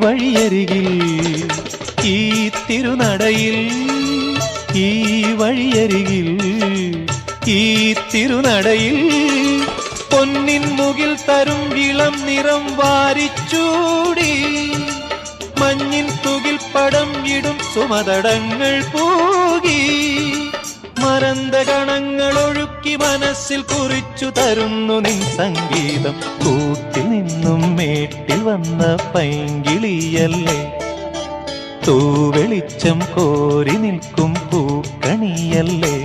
വഴിയരികിൽ ഈ തിരുനടയിൽ ഈ വഴിയരികിൽ ഈ തിരുനടയിൽ പൊന്നിൻ മുകിൽ തരും ഇളം നിറം വാരിച്ചൂടി മഞ്ഞിൻ തുകിൽ പടം ഇടും സുമതടങ്ങൾ പൂകി മരന്ത ഗണങ്ങൾ ഒഴുക്കി മനസ്സിൽ കുറിച്ചു തരുന്നു നിൻ സംഗീതം കൂട്ടിൽ നിന്നും മേട്ടിൽ വന്ന പൈങ്കിളിയല്ലേ തൂവെളിച്ചം കോരി നിൽക്കും പൂക്കണിയല്ലേ